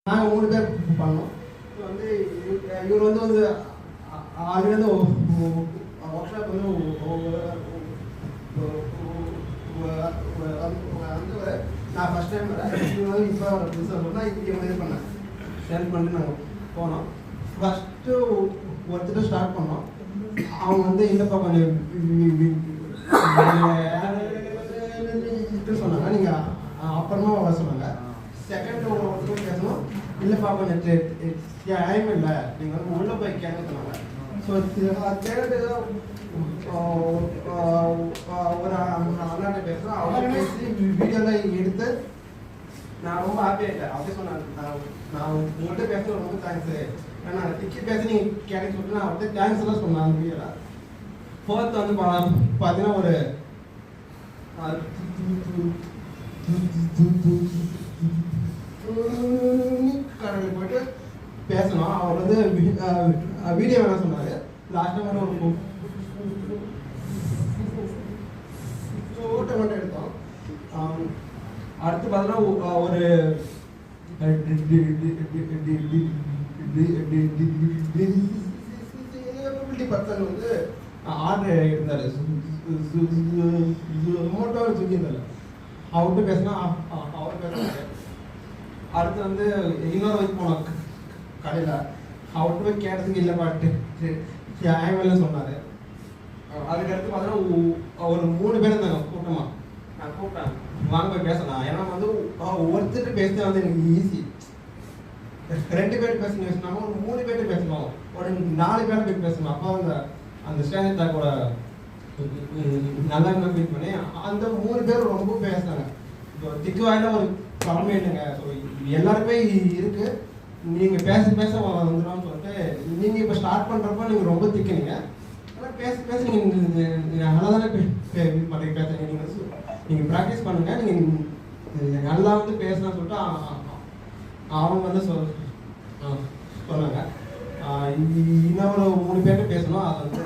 நாங்கள் 3 பேர் பண்ணோம். வந்து இவர் வந்து ஆல்ரெடி வந்து ஒர்க் ஷாப் வந்து நான் ஃபஸ்ட் டைம் இவர் வந்து இப்போ புதுசாக இங்கே வந்து பண்ணேன் சென்ட் பண்ணிட்டு நாங்கள் போனோம். ஃபஸ்ட்டு ஒருத்தர் ஸ்டார்ட் பண்ணோம். அவங்க வந்து இல்லைப்பா கொஞ்சம் சொன்னாங்க, நீங்கள் அப்புறமா வர சொன்னாங்க. செகண்ட் ஒருத்தர் பேசணும், இல்லைப்பா கொஞ்சம் டைம் இல்லை, நீங்கள் வந்து உள்ளே போய் கேட்க சொன்னாங்க. ஸோ தேர்டு ஒரு அண்ணாட்ட பேசுகிறோம். அவங்க பேசி வீடியோலாம் எடுத்து நான் ரொம்ப ஹாப்பி ஆகிட்டேன். அப்படியே சொன்னாங்க, நான் உங்கள்கிட்ட பேசுகிறது ரொம்ப தேங்க்ஸு, ஏன்னா டிக்கெட் பேசி நீங்கள் கேட்க சொல்லிட்டு நான் அவர்கிட்ட தேங்க்ஸ் எல்லாம் சொன்னேன் அந்த வீடியோவில். ஃபோர்த் வந்து பார்த்தீங்கன்னா ஒரு கடவுள் போயிட்டு பேசணும். அவர் வந்து வீடியோ வேணா சொன்னார். லாஸ்ட் டைம் ஒரு ஃபோட்டோ மட்டும் எடுத்தோம். அடுத்து பார்த்தீங்கன்னா ஒரு பர்சன் வந்து ஆர்டர் இருந்தார், மோட்டோ சுற்றியிருந்தார். அவர்கிட்ட பேசினா அவர் பேசுனாரு. அடுத்து வந்து இன்னொரு வரைக்கும் போனோம் கடையில். அவர்கிட்ட போய் கேட்டதுக்கு இல்லை பாட்டு ஆய்வெல்லாம் சொன்னார். அதுக்கடுத்து பார்த்தீங்கன்னா ஒரு 3 பேர் இருந்தாங்க கூட்டமாக. நான் கூப்பிட்டேன், வாங்க போய் பேசலாம். ஏன்னா வந்து ஒருத்தர் பேசினா வந்து எனக்கு ஈஸி. 2 பேர் பேசினாங்க, ஒரு 3 பேர்ட்டு பேசணும், ஒரு 4 பேர் போய் பேசணும். அப்போ அந்த ஸ்டேஜ் தாக்கோட நல்லா ஃபீல் பண்ணி அந்த 3 பேர் ரொம்ப பேசினாங்க. இப்போ திக்கு வாயில ஒரு ப்ராப்ளமே இல்லைங்க, ஸோ எல்லாருமே இருக்குது, நீங்கள் பேச பேச வந்துடும் சொல்லிட்டு நீங்கள் இப்போ ஸ்டார்ட் பண்ணுறப்போ நீங்கள் ரொம்ப திக்குனீங்க. ஆனால் பேச பேச நீங்கள் நல்லா தானே பண்ணுறீங்க, பேசுறீங்க. நீங்கள் ப்ராக்டிஸ் பண்ணுங்கள், நீங்கள் நல்லா வந்து பேசலாம் சொல்லிட்டு அவங்க வந்து சொன்னாங்க. இன்னும் ஒரு 3 பேர்கிட்ட பேசணும். அது வந்து